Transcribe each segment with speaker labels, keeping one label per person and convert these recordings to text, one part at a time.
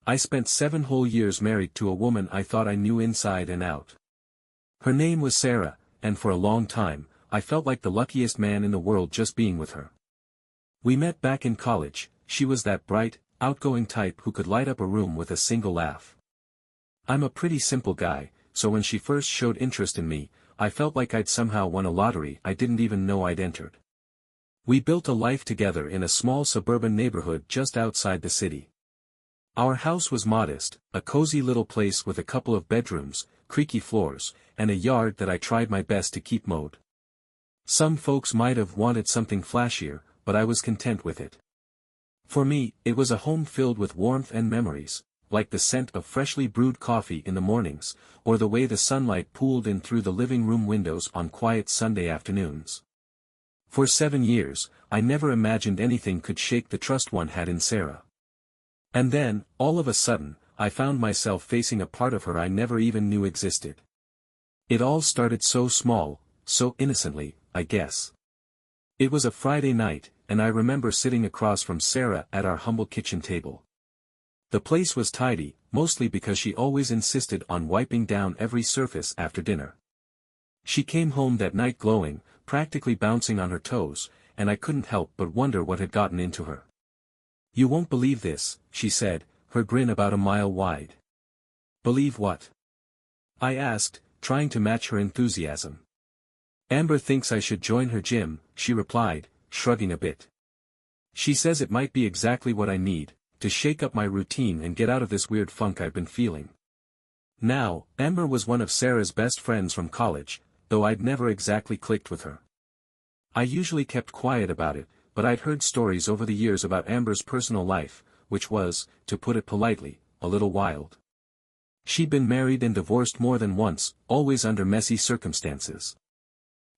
Speaker 1: I spent 7 whole years married to a woman I thought I knew inside and out. Her name was Sarah, and for a long time, I felt like the luckiest man in the world just being with her. We met back in college. She was that bright, outgoing type who could light up a room with a single laugh. I'm a pretty simple guy, so when she first showed interest in me, I felt like I'd somehow won a lottery I didn't even know I'd entered. We built a life together in a small suburban neighborhood just outside the city. Our house was modest, a cozy little place with a couple of bedrooms, creaky floors, and a yard that I tried my best to keep mowed. Some folks might have wanted something flashier, but I was content with it. For me, it was a home filled with warmth and memories, like the scent of freshly brewed coffee in the mornings, or the way the sunlight pooled in through the living room windows on quiet Sunday afternoons. For 7 years, I never imagined anything could shake the trust one had in Sarah. And then, all of a sudden, I found myself facing a part of her I never even knew existed. It all started so small, so innocently, I guess. It was a Friday night, and I remember sitting across from Sarah at our humble kitchen table. The place was tidy, mostly because she always insisted on wiping down every surface after dinner. She came home that night glowing, practically bouncing on her toes, and I couldn't help but wonder what had gotten into her. "You won't believe this," she said, her grin about a mile wide. "Believe what?" I asked, trying to match her enthusiasm. "Amber thinks I should join her gym," she replied, shrugging a bit. "She says it might be exactly what I need, to shake up my routine and get out of this weird funk I've been feeling." Now, Amber was one of Sarah's best friends from college, though I'd never exactly clicked with her. I usually kept quiet about it, but I'd heard stories over the years about Amber's personal life, which was, to put it politely, a little wild. She'd been married and divorced more than once, always under messy circumstances.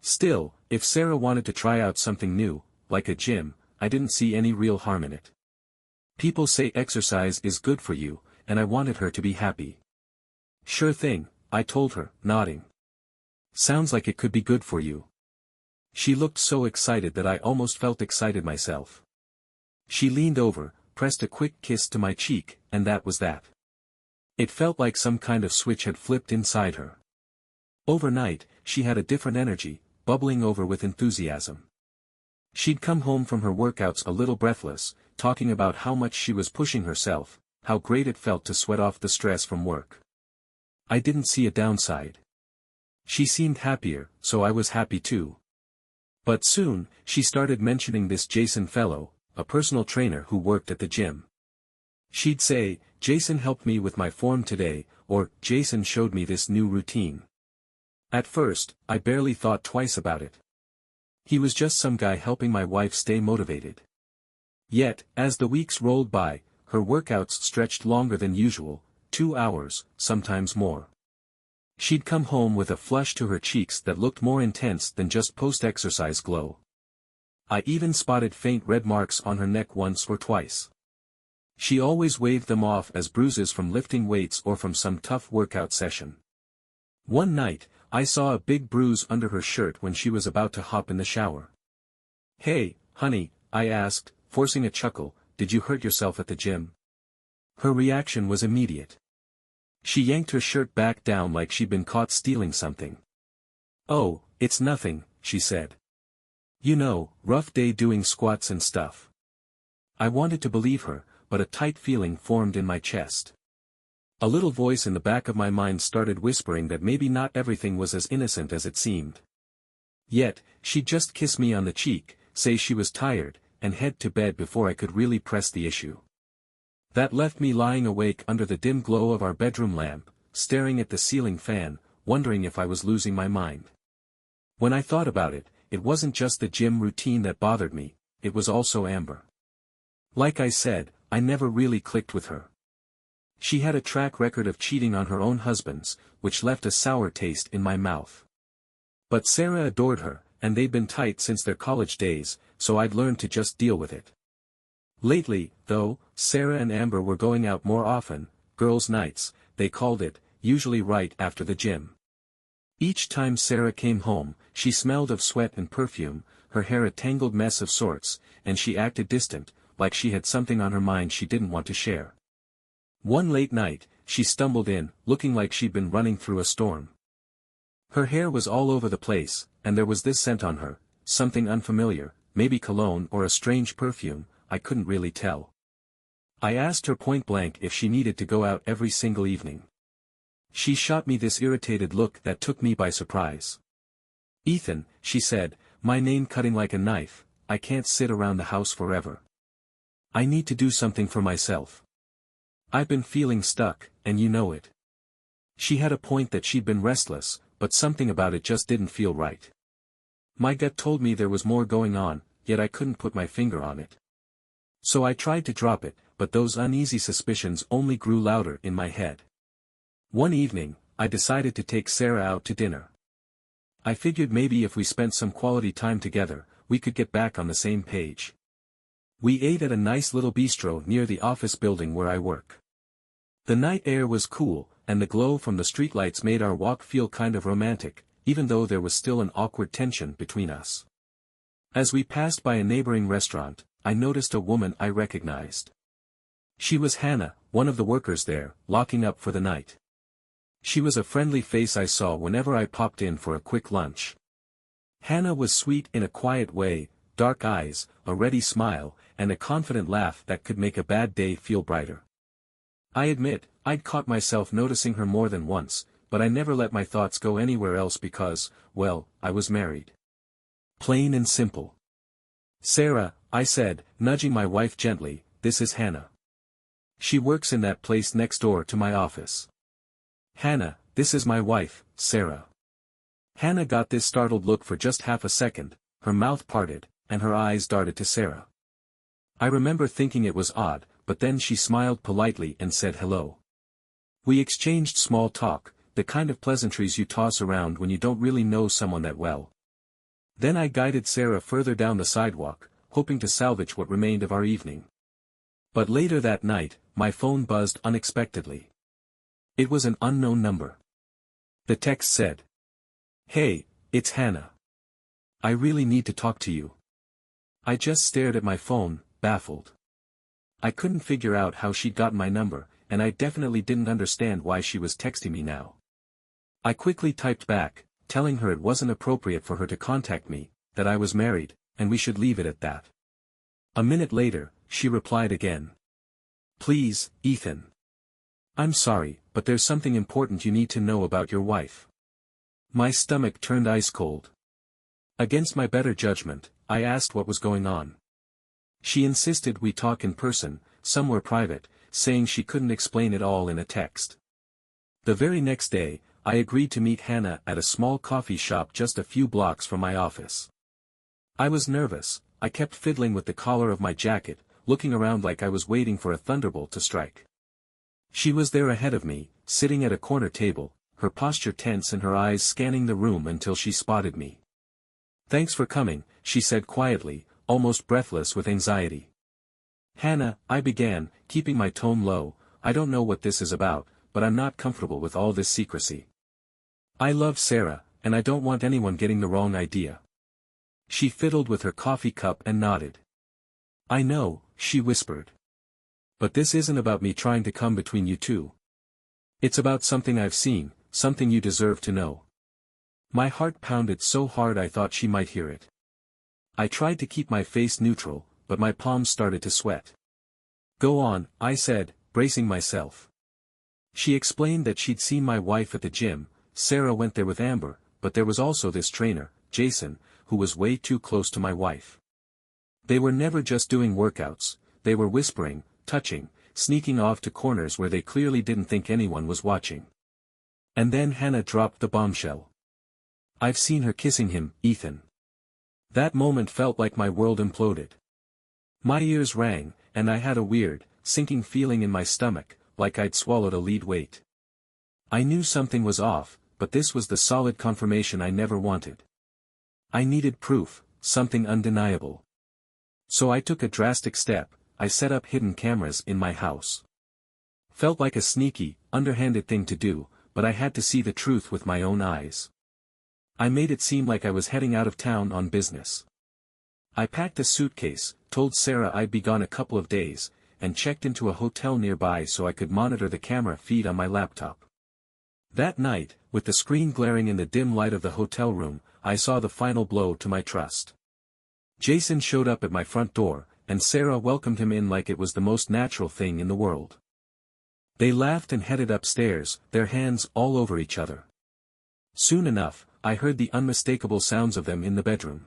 Speaker 1: Still, if Sarah wanted to try out something new, like a gym, I didn't see any real harm in it. People say exercise is good for you, and I wanted her to be happy. "Sure thing," I told her, nodding. "Sounds like it could be good for you." She looked so excited that I almost felt excited myself. She leaned over, pressed a quick kiss to my cheek, and that was that. It felt like some kind of switch had flipped inside her. Overnight, she had a different energy, bubbling over with enthusiasm. She'd come home from her workouts a little breathless, talking about how much she was pushing herself, how great it felt to sweat off the stress from work. I didn't see a downside. She seemed happier, so I was happy too. But soon, she started mentioning this Jason fellow, a personal trainer who worked at the gym. She'd say, "Jason helped me with my form today," or "Jason showed me this new routine." At first, I barely thought twice about it. He was just some guy helping my wife stay motivated. Yet, as the weeks rolled by, her workouts stretched longer than usual, 2 hours, sometimes more. She'd come home with a flush to her cheeks that looked more intense than just post-exercise glow. I even spotted faint red marks on her neck once or twice. She always waved them off as bruises from lifting weights or from some tough workout session. One night, I saw a big bruise under her shirt when she was about to hop in the shower. "Hey, honey," I asked, forcing a chuckle, "did you hurt yourself at the gym?" Her reaction was immediate. She yanked her shirt back down like she'd been caught stealing something. "Oh, it's nothing," she said. "You know, rough day doing squats and stuff." I wanted to believe her, but a tight feeling formed in my chest. A little voice in the back of my mind started whispering that maybe not everything was as innocent as it seemed. Yet, she'd just kiss me on the cheek, say she was tired, and head to bed before I could really press the issue. That left me lying awake under the dim glow of our bedroom lamp, staring at the ceiling fan, wondering if I was losing my mind. When I thought about it, it wasn't just the gym routine that bothered me, it was also Amber. Like I said, I never really clicked with her. She had a track record of cheating on her own husbands, which left a sour taste in my mouth. But Sarah adored her, and they'd been tight since their college days, so I'd learned to just deal with it. Lately, though, Sarah and Amber were going out more often, girls' nights, they called it, usually right after the gym. Each time Sarah came home, she smelled of sweat and perfume, her hair a tangled mess of sorts, and she acted distant, like she had something on her mind she didn't want to share. One late night, she stumbled in, looking like she'd been running through a storm. Her hair was all over the place, and there was this scent on her, something unfamiliar, maybe cologne or a strange perfume, I couldn't really tell. I asked her point blank if she needed to go out every single evening. She shot me this irritated look that took me by surprise. "Ethan," she said, my name cutting like a knife, "I can't sit around the house forever. I need to do something for myself. I've been feeling stuck, and you know it." She had a point that she'd been restless, but something about it just didn't feel right. My gut told me there was more going on, yet I couldn't put my finger on it. So I tried to drop it, but those uneasy suspicions only grew louder in my head. One evening, I decided to take Sarah out to dinner. I figured maybe if we spent some quality time together, we could get back on the same page. We ate at a nice little bistro near the office building where I work. The night air was cool, and the glow from the streetlights made our walk feel kind of romantic, even though there was still an awkward tension between us. As we passed by a neighboring restaurant, I noticed a woman I recognized. She was Hannah, one of the workers there, locking up for the night. She was a friendly face I saw whenever I popped in for a quick lunch. Hannah was sweet in a quiet way, dark eyes, a ready smile, and a confident laugh that could make a bad day feel brighter. I admit, I'd caught myself noticing her more than once, but I never let my thoughts go anywhere else because, well, I was married. Plain and simple. "Sarah," I said, nudging my wife gently, "this is Hannah. She works in that place next door to my office." "Hannah, this is my wife, Sarah." Hannah got this startled look for just half a second, her mouth parted, and her eyes darted to Sarah. I remember thinking it was odd, but then she smiled politely and said hello. We exchanged small talk, the kind of pleasantries you toss around when you don't really know someone that well. Then I guided Sarah further down the sidewalk, hoping to salvage what remained of our evening. But later that night, my phone buzzed unexpectedly. It was an unknown number. The text said, "Hey, it's Hannah. I really need to talk to you." I just stared at my phone, baffled. I couldn't figure out how she'd gotten my number, and I definitely didn't understand why she was texting me now. I quickly typed back, telling her it wasn't appropriate for her to contact me, that I was married, and we should leave it at that. A minute later, she replied again. "Please, Ethan. I'm sorry, but there's something important you need to know about your wife." My stomach turned ice cold. Against my better judgment, I asked what was going on. She insisted we talk in person, somewhere private, saying she couldn't explain it all in a text. The very next day, I agreed to meet Hannah at a small coffee shop just a few blocks from my office. I was nervous, I kept fiddling with the collar of my jacket, looking around like I was waiting for a thunderbolt to strike. She was there ahead of me, sitting at a corner table, her posture tense and her eyes scanning the room until she spotted me. "Thanks for coming," she said quietly, almost breathless with anxiety. "Hannah," I began, keeping my tone low, "I don't know what this is about, but I'm not comfortable with all this secrecy. I love Sarah, and I don't want anyone getting the wrong idea." She fiddled with her coffee cup and nodded. "I know," she whispered. "But this isn't about me trying to come between you two. It's about something I've seen, something you deserve to know." My heart pounded so hard I thought she might hear it. I tried to keep my face neutral, but my palms started to sweat. "Go on," I said, bracing myself. She explained that she'd seen my wife at the gym. Sarah went there with Amber, but there was also this trainer, Jason, who was way too close to my wife. They were never just doing workouts, they were whispering, touching, sneaking off to corners where they clearly didn't think anyone was watching. And then Hannah dropped the bombshell. "I've seen her kissing him, Ethan." That moment felt like my world imploded. My ears rang, and I had a weird, sinking feeling in my stomach, like I'd swallowed a lead weight. I knew something was off, but this was the solid confirmation I never wanted. I needed proof, something undeniable. So I took a drastic step, I set up hidden cameras in my house. Felt like a sneaky, underhanded thing to do, but I had to see the truth with my own eyes. I made it seem like I was heading out of town on business. I packed a suitcase, told Sarah I'd be gone a couple of days, and checked into a hotel nearby so I could monitor the camera feed on my laptop. That night, with the screen glaring in the dim light of the hotel room, I saw the final blow to my trust. Jason showed up at my front door, and Sarah welcomed him in like it was the most natural thing in the world. They laughed and headed upstairs, their hands all over each other. Soon enough, I heard the unmistakable sounds of them in the bedroom.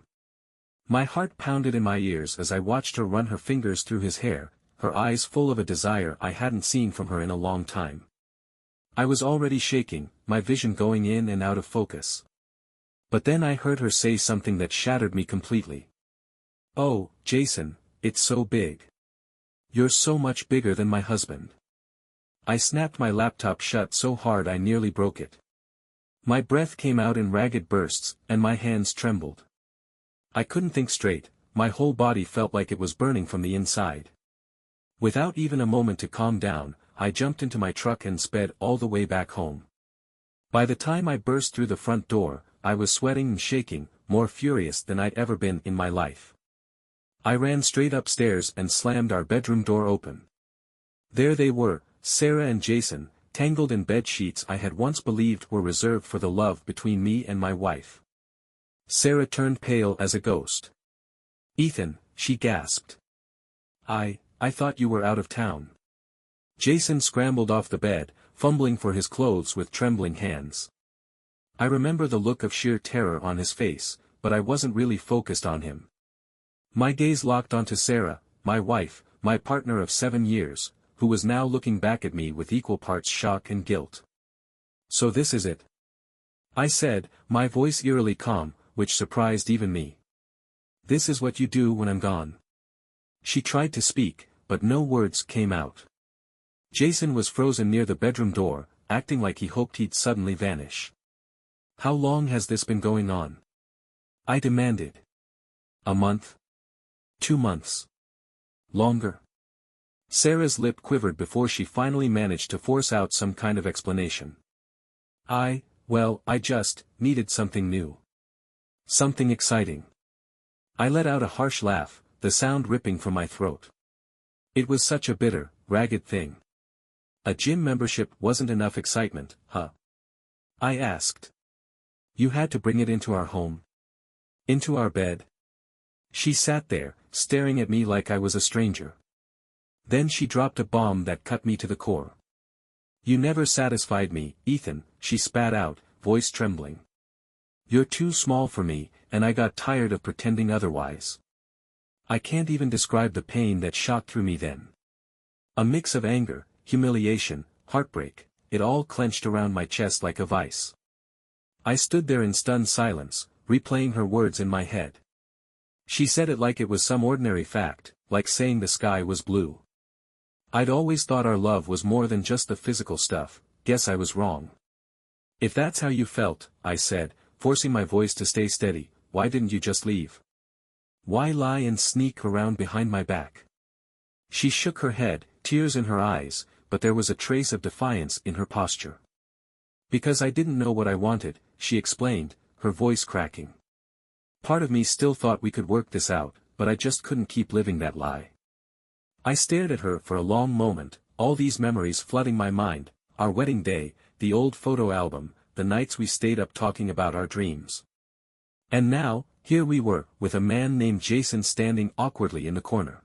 Speaker 1: My heart pounded in my ears as I watched her run her fingers through his hair, her eyes full of a desire I hadn't seen from her in a long time. I was already shaking, my vision going in and out of focus. But then I heard her say something that shattered me completely. "Oh, Jason, it's so big. You're so much bigger than my husband." I snapped my laptop shut so hard I nearly broke it. My breath came out in ragged bursts, and my hands trembled. I couldn't think straight, my whole body felt like it was burning from the inside. Without even a moment to calm down, I jumped into my truck and sped all the way back home. By the time I burst through the front door, I was sweating and shaking, more furious than I'd ever been in my life. I ran straight upstairs and slammed our bedroom door open. There they were, Sarah and Jason, tangled in bed sheets I had once believed were reserved for the love between me and my wife. Sarah turned pale as a ghost. "Ethan," she gasped. I thought you were out of town." Jason scrambled off the bed, fumbling for his clothes with trembling hands. I remember the look of sheer terror on his face, but I wasn't really focused on him. My gaze locked onto Sarah, my wife, my partner of 7 years, who was now looking back at me with equal parts shock and guilt. "So this is it?" I said, my voice eerily calm, which surprised even me. "This is what you do when I'm gone." She tried to speak, but no words came out. Jason was frozen near the bedroom door, acting like he hoped he'd suddenly vanish. "How long has this been going on?" I demanded. "A month? 2 months? Longer?" Sarah's lip quivered before she finally managed to force out some kind of explanation. Well, I just needed something new. Something exciting." I let out a harsh laugh, the sound ripping from my throat. It was such a bitter, ragged thing. A gym membership wasn't enough excitement, huh? I asked. "You had to bring it into our home? Into our bed?" She sat there, staring at me like I was a stranger. Then she dropped a bomb that cut me to the core. "You never satisfied me, Ethan," she spat out, voice trembling. "You're too small for me, and I got tired of pretending otherwise." I can't even describe the pain that shot through me then. A mix of anger, humiliation, heartbreak, it all clenched around my chest like a vice. I stood there in stunned silence, replaying her words in my head. She said it like it was some ordinary fact, like saying the sky was blue. I'd always thought our love was more than just the physical stuff, guess I was wrong. "If that's how you felt," I said, forcing my voice to stay steady, "why didn't you just leave? Why lie and sneak around behind my back?" She shook her head, tears in her eyes, but there was a trace of defiance in her posture. "Because I didn't know what I wanted," she explained, her voice cracking. "Part of me still thought we could work this out, but I just couldn't keep living that lie." I stared at her for a long moment, all these memories flooding my mind, our wedding day, the old photo album, the nights we stayed up talking about our dreams. And now, here we were, with a man named Jason standing awkwardly in the corner.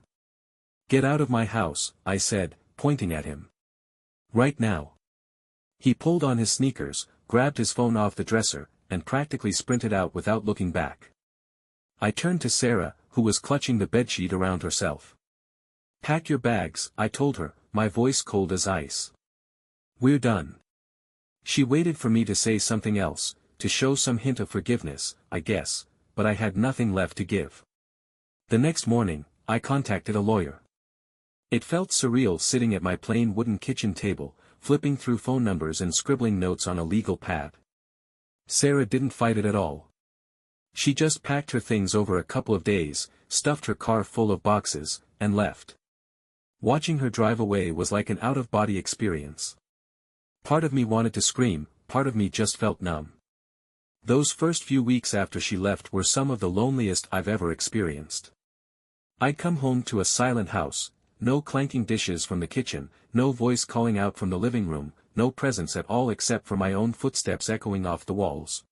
Speaker 1: "Get out of my house," I said, pointing at him. "Right now." He pulled on his sneakers, grabbed his phone off the dresser, and practically sprinted out without looking back. I turned to Sarah, who was clutching the bedsheet around herself. "Pack your bags," I told her, my voice cold as ice. "We're done." She waited for me to say something else, to show some hint of forgiveness, I guess, but I had nothing left to give. The next morning, I contacted a lawyer. It felt surreal sitting at my plain wooden kitchen table, flipping through phone numbers and scribbling notes on a legal pad. Sarah didn't fight it at all. She just packed her things over a couple of days, stuffed her car full of boxes, and left. Watching her drive away was like an out-of-body experience. Part of me wanted to scream, part of me just felt numb. Those first few weeks after she left were some of the loneliest I've ever experienced. I'd come home to a silent house, no clanking dishes from the kitchen, no voice calling out from the living room, no presence at all except for my own footsteps echoing off the walls.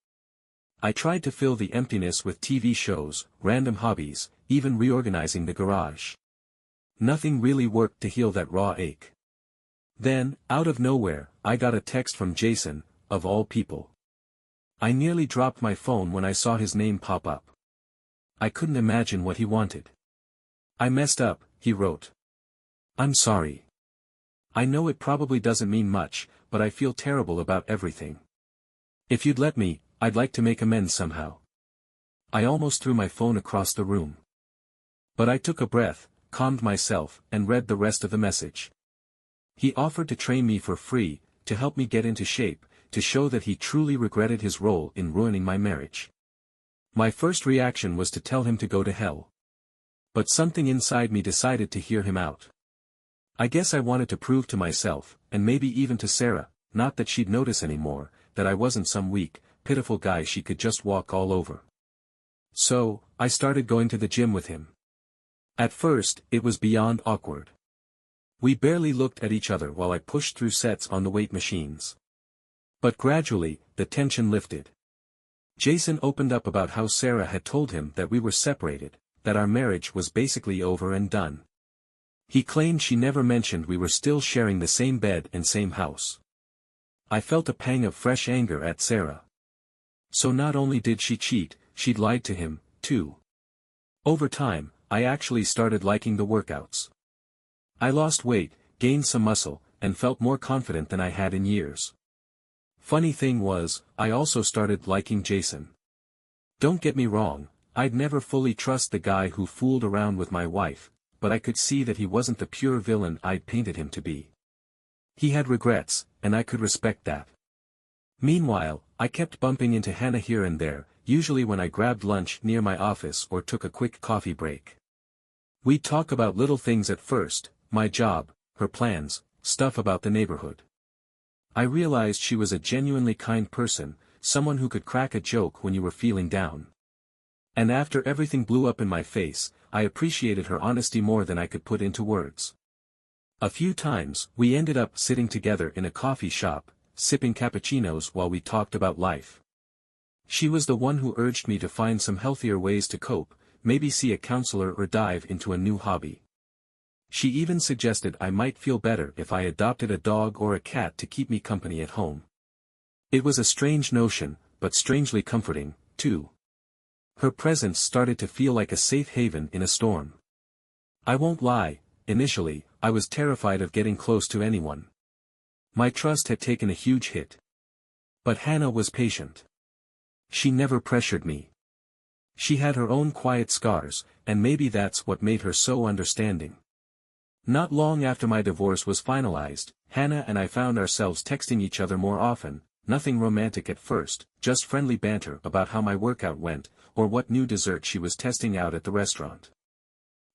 Speaker 1: I tried to fill the emptiness with TV shows, random hobbies, even reorganizing the garage. Nothing really worked to heal that raw ache. Then, out of nowhere, I got a text from Jason, of all people. I nearly dropped my phone when I saw his name pop up. I couldn't imagine what he wanted. "I messed up," he wrote. "I'm sorry. I know it probably doesn't mean much, but I feel terrible about everything. If you'd let me, I'd like to make amends somehow." I almost threw my phone across the room. But I took a breath, calmed myself, and read the rest of the message. He offered to train me for free, to help me get into shape, to show that he truly regretted his role in ruining my marriage. My first reaction was to tell him to go to hell. But something inside me decided to hear him out. I guess I wanted to prove to myself, and maybe even to Sarah, not that she'd notice anymore, that I wasn't some weak, pitiful guy she could just walk all over. So, I started going to the gym with him. At first, it was beyond awkward. We barely looked at each other while I pushed through sets on the weight machines. But gradually, the tension lifted. Jason opened up about how Sarah had told him that we were separated, that our marriage was basically over and done. He claimed she never mentioned we were still sharing the same bed and same house. I felt a pang of fresh anger at Sarah. So not only did she cheat, she'd lied to him, too. Over time, I actually started liking the workouts. I lost weight, gained some muscle, and felt more confident than I had in years. Funny thing was, I also started liking Jason. Don't get me wrong, I'd never fully trust the guy who fooled around with my wife, but I could see that he wasn't the pure villain I'd painted him to be. He had regrets, and I could respect that. Meanwhile, I kept bumping into Hannah here and there, usually when I grabbed lunch near my office or took a quick coffee break. We'd talk about little things at first, my job, her plans, stuff about the neighborhood. I realized she was a genuinely kind person, someone who could crack a joke when you were feeling down. And after everything blew up in my face, I appreciated her honesty more than I could put into words. A few times, we ended up sitting together in a coffee shop, sipping cappuccinos while we talked about life. She was the one who urged me to find some healthier ways to cope, maybe see a counselor or dive into a new hobby. She even suggested I might feel better if I adopted a dog or a cat to keep me company at home. It was a strange notion, but strangely comforting, too. Her presence started to feel like a safe haven in a storm. I won't lie, initially, I was terrified of getting close to anyone. My trust had taken a huge hit. But Hannah was patient. She never pressured me. She had her own quiet scars, and maybe that's what made her so understanding. Not long after my divorce was finalized, Hannah and I found ourselves texting each other more often, nothing romantic at first, just friendly banter about how my workout went, or what new dessert she was testing out at the restaurant.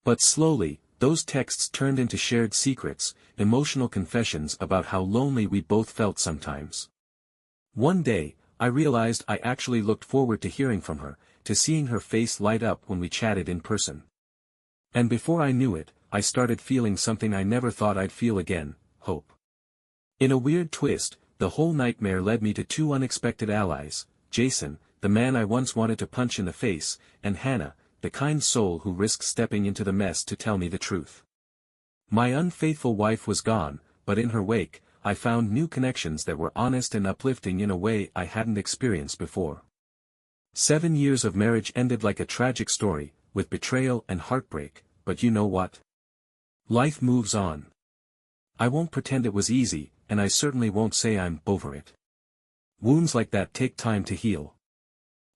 Speaker 1: But slowly, those texts turned into shared secrets, emotional confessions about how lonely we both felt sometimes. One day, I realized I actually looked forward to hearing from her, to seeing her face light up when we chatted in person. And before I knew it, I started feeling something I never thought I'd feel again, hope. In a weird twist, the whole nightmare led me to two unexpected allies, Jason, the man I once wanted to punch in the face, and Hannah, the kind soul who risked stepping into the mess to tell me the truth. My unfaithful wife was gone, but in her wake, I found new connections that were honest and uplifting in a way I hadn't experienced before. 7 years of marriage ended like a tragic story, with betrayal and heartbreak, but you know what? Life moves on. I won't pretend it was easy, and I certainly won't say I'm over it. Wounds like that take time to heal.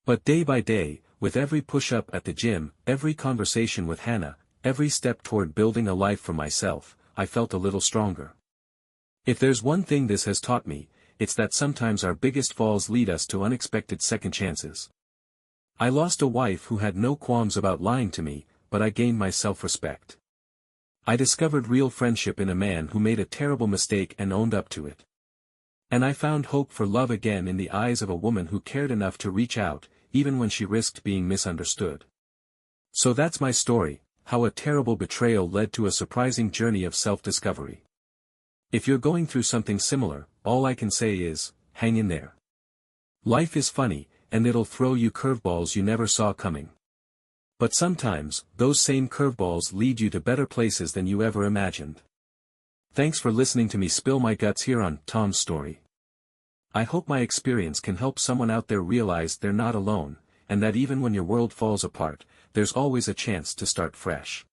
Speaker 1: But day by day, with every push-up at the gym, every conversation with Hannah, every step toward building a life for myself, I felt a little stronger. If there's one thing this has taught me, it's that sometimes our biggest falls lead us to unexpected second chances. I lost a wife who had no qualms about lying to me, but I gained my self-respect. I discovered real friendship in a man who made a terrible mistake and owned up to it. And I found hope for love again in the eyes of a woman who cared enough to reach out, even when she risked being misunderstood. So that's my story, how a terrible betrayal led to a surprising journey of self-discovery. If you're going through something similar, all I can say is, hang in there. Life is funny, and it'll throw you curveballs you never saw coming. But sometimes, those same curveballs lead you to better places than you ever imagined. Thanks for listening to me spill my guts here on Tom's Story. I hope my experience can help someone out there realize they're not alone, and that even when your world falls apart, there's always a chance to start fresh.